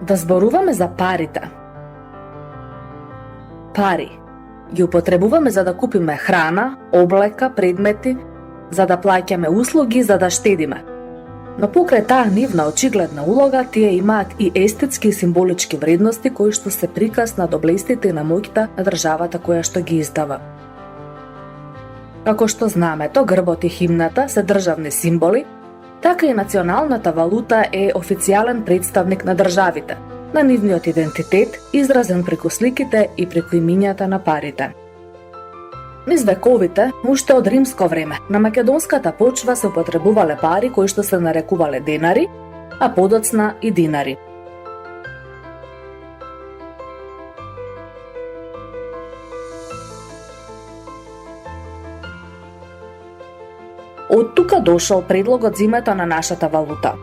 Да зборуваме за парите. Пари ги употребуваме за да купиме храна, облека, предмети, за да плаќаме услуги, за да штедиме. Но покрај таа нивна очигледна улога, тие имаат и естетски и символички вредности кои што се приказ на доблестите и на моќта на државата која што ги издава. Како што знамето, грбот и химната се државни символи, така и националната валута е официјален представник на државите, на нивниот идентитет, изразен преку сликите и преку имињата на парите. Низ вековите, уште од римско време, на македонската почва се употребувале пари кои што се нарекувале денари, а подоцна и динари. Од тука дошол предлогот за името на нашата валута.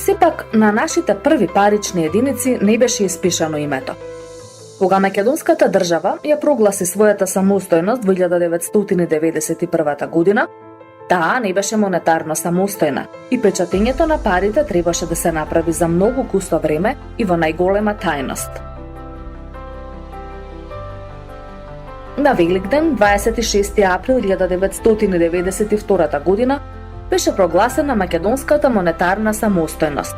Сепак, на нашите први парични единици не беше испишано името. Кога македонската држава ја прогласи својата самостојност во 1991 година, таа не беше монетарно самостојна и печатењето на парите требаше да се направи за многу кусо време и во најголема тајност. На Великден, 26 април 1992 година, беше прогласена македонската монетарна самостојност.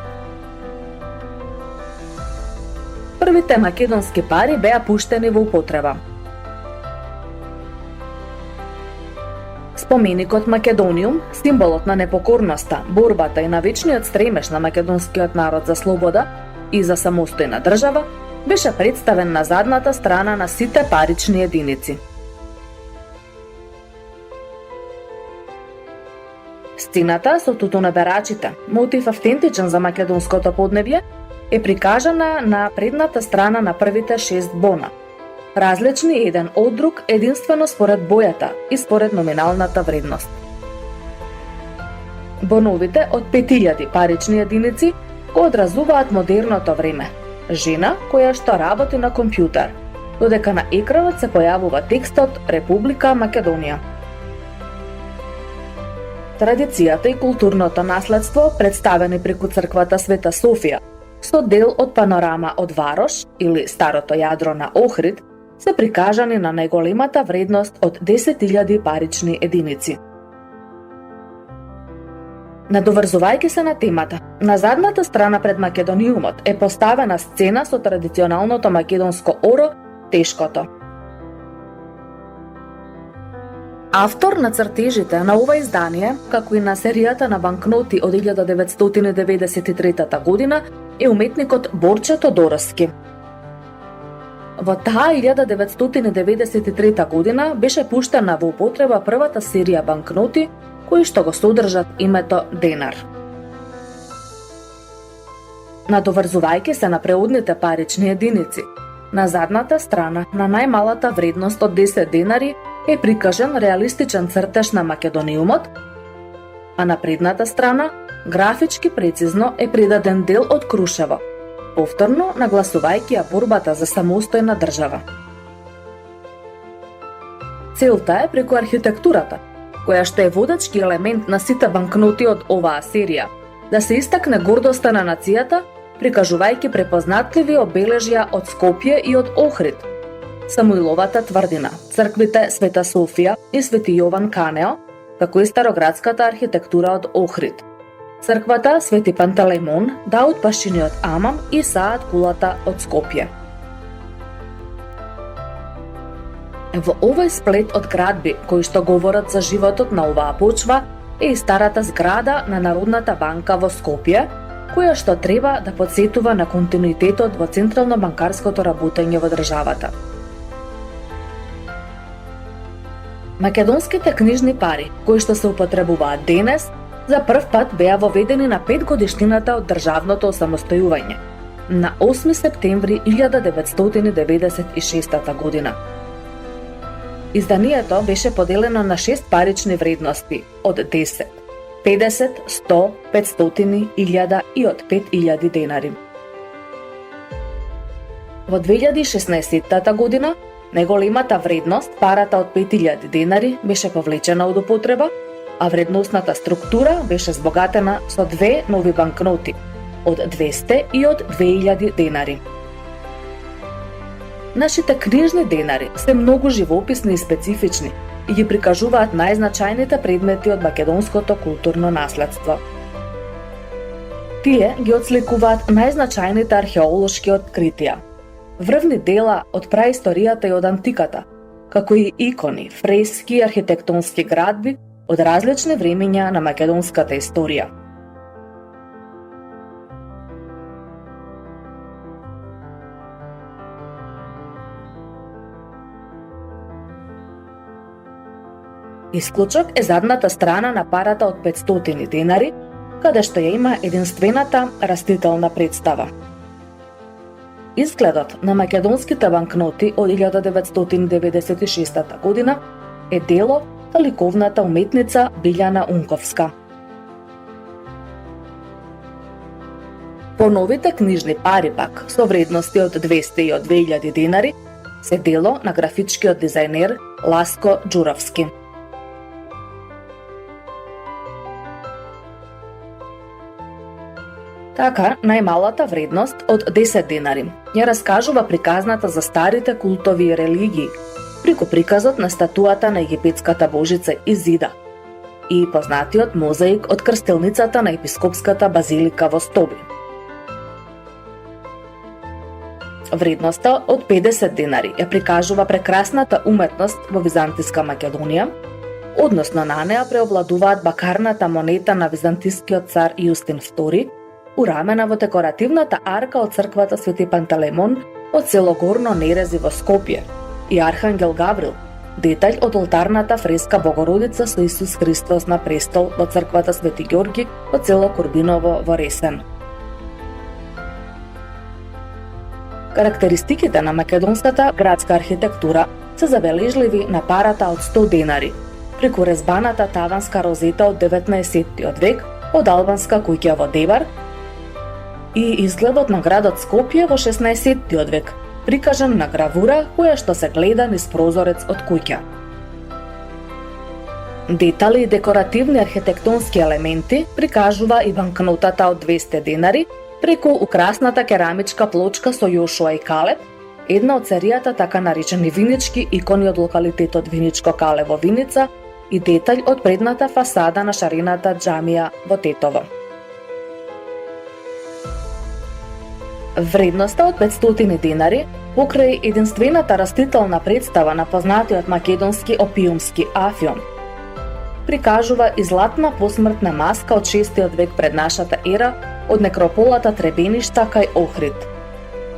Првите македонски пари беа пуштени во употреба. Споменикот Македониум, символот на непокорноста, борбата и на вечниот стремеж на македонскиот народ за слобода и за самостојна држава, беше представен на задната страна на сите парични единици. Сцената со тутунеберачите, мотив автентичен за македонското поднебје, е прикажана на предната страна на првите 6 бона. Различни еден од друг, единствено според бојата и според номиналната вредност. Боновите од 5000 парични единици го одразуваат модерното време. Жена која што работи на компјутер, додека на екранот се појавува текстот Република Македонија. Традицијата и културното наследство, представени преку црквата Света Софија, со дел од панорама од Варош или старото јадро на Охрид, се прикажани на најголемата вредност од 10.000 парични единици. Надоврзувајќи се на темата, на задната страна пред Македониумот е поставена сцена со традиционалното македонско оро тешкото. Автор на цртежите на ова издание, како и на серијата на банкноти од 1993 година, е уметникот Борче Тодоровски. Во таа 1993 година беше пуштена во употреба првата серија банкноти кои што го содржат името денар. Надоврзувајќи се на преодните парични единици, на задната страна на најмалата вредност од 10 денари е прикажен реалистичен цртеж на Македониумот, а на предната страна графички прецизно е придаден дел од Крушево, повторно нагласувајќи ја борбата за самостојна држава. Целта е преку архитектурата, која што е водачки елемент на сите банкноти од оваа серија, да се истакне гордоста на нацијата, прикажувајќи препознатливи обележја од Скопје и од Охрид, Самуиловата тврдина, црквите Света Софија и Свети Јован Канео, како и староградската архитектура од Охрид, црквата Свети Пантелеймон, Даут Пашчиниот Амам и Саат Кулата од Скопје. Во овој сплет од градби кои што говорат за животот на оваа почва е и старата зграда на Народната банка во Скопје, која што треба да потсетува на континуитетот во централно-банкарското работење во државата. Македонските книжни пари, кои што се употребуваат денес, за прв пат беа воведени на 5 годишнината од државното осамостојување, на 8 септември 1996 година. Изданието беше поделено на 6 парични вредности од 10, 50, 100, 500, 1000 и од 5000 денари. Во 2016 година, најголемата вредност, парата од 5000 денари, беше повлечена од употреба, а вредносната структура беше збогатена со две нови банкноти од 200 и од 2000 денари. Нашите книжни денари се многу живописни и специфични и ги прикажуваат најзначајните предмети од македонското културно наследство. Тие ги отсликуваат најзначајните археолошки откритија, врвни дела од праисторијата и од антиката, како и икони, фрески и архитектонски градби од различни времења на македонската историја. Исклучок е задната страна на парата од 500 денари, каде што ја има единствената растителна представа. Изгледот на македонските банкноти од 1996 година е дело на ликовната уметница Билјана Унковска. Поновите книжни пари пак, со вредности од 200 и од 2000 денари, се дело на графичкиот дизајнер Ласко Ѓуровски. Така, најмалата вредност од 10 денари ја раскажува приказната за старите култови религии, преку приказот на статуата на египетската божица Изида и познатиот мозаик од крстелницата на епископската базилика во Стоби. Вредноста од 50 денари ја прикажува прекрасната уметност во византиска Македонија, односно на неа преовладуваат бакарната монета на византискиот цар Јустин II, урамена во декоративната арка од црквата Свети Пантелеймон од село Горно Нерези во Скопје и Архангел Гаврил, детаљ од олтарната фреска Богородица со Исус Христос на престол во црквата Свети Ѓорги од село Корбиново во Ресен. Карактеристиките на македонската градска архитектура се забележливи на парата од 100 денари, преку резбаната таванска розета од 19 век од албанска куќа во Девар и изгледот на градот Скопје во 16 век, прикажан на гравура која што се гледа низ прозорец од куќа. Детали и декоративни архитектонски елементи прикажува и банкнотата од 200 денари преку украсната керамичка плочка со Јошуа и Калеб, една од серијата така наречени винички икони од локалитетот Виничко Кале во Виница и детаљ од предната фасада на шарената џамија во Тетово. Вредноста од 500 денари покрај единствената растителна представа на познатиот македонски опиумски афион прикажува и златна посмртна маска од 6 век пред нашата ера од некрополата Требеништа кај Охрид.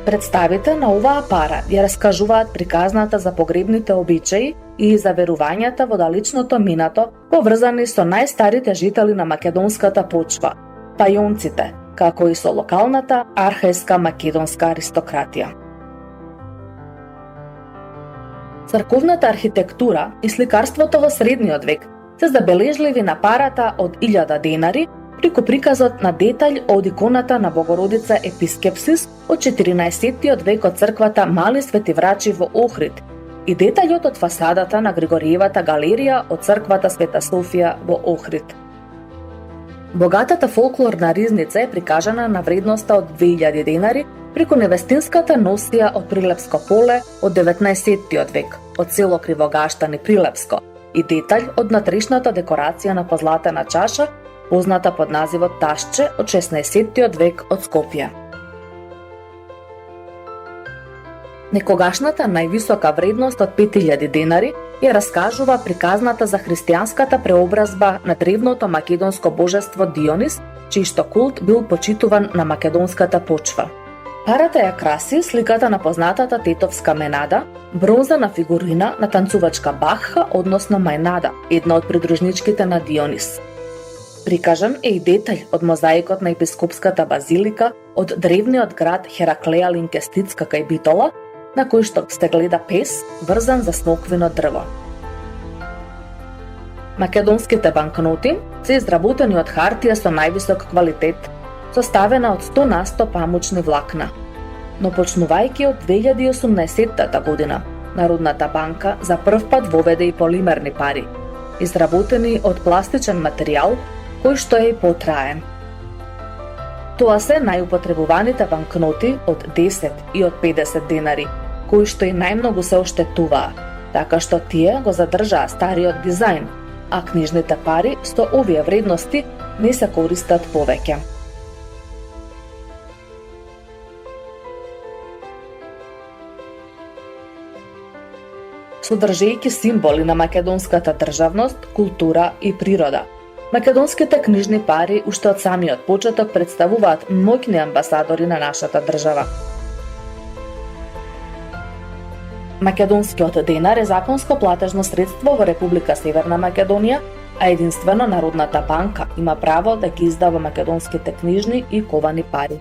Представите на оваа пара ја раскажуваат приказната за погребните обичаи и заверувањата во далечното минато поврзани со најстарите жители на македонската почва, пајонците, како и со локалната архајска македонска аристократија. Црковната архитектура и сликарството во средниот век се забележливи на парата од 1000 денари преку приказот на детаљ од иконата на Богородица Епискепсис од 14 век од црквата Мали Свети Врачи во Охрид и детаљот од фасадата на Григориевата галерија од црквата Света Софија во Охрид. Богатата фолклорна ризница е прикажана на вредноста од 2000 денари преку невестинската носија од Прилепско поле од 19 век, од село Кривогаштан и Прилепско, и детаљ од натрешната декорација на позлатена чаша, позната под називот Ташче од 16 век од Скопје. Некогашната највисока вредност од 5000 денари ја раскажува приказната за христијанската преобразба на древното македонско божество Дионис, чиј што култ бил почитуван на македонската почва. Парата ја краси сликата на познатата тетовска Менада, бронзана фигурина на танцувачка Бахха, односно Мајнада, една од придружничките на Дионис. Прикажан е и детаљ од мозаикот на епископската базилика од древниот град Хераклеја Линкестицка кај Битола, на кој што се гледа пес врзан за смоквино дрво. Македонските банкноти се изработени од хартија со највисок квалитет, составена од 100% памучни влакна. Но почнувајќи од 2018 година, Народната банка за прв пат воведе и полимерни пари, изработени од пластичен материјал кој што е и потраен. Тоа се најупотребуваните банкноти од 10 и од 50 денари, кои што и најмногу се оштетуваа, така што тие го задржаа стариот дизајн, а книжните пари со овие вредности не се користат повеќе. Содржејќи символи на македонската државност, култура и природа, македонските книжни пари уште од самиот почеток представуваат моќни амбасадори на нашата држава. Македонскиот денар е законско платежно средство во Република Северна Македонија, а единствено Народната банка има право да ги издава македонските книжни и ковани пари.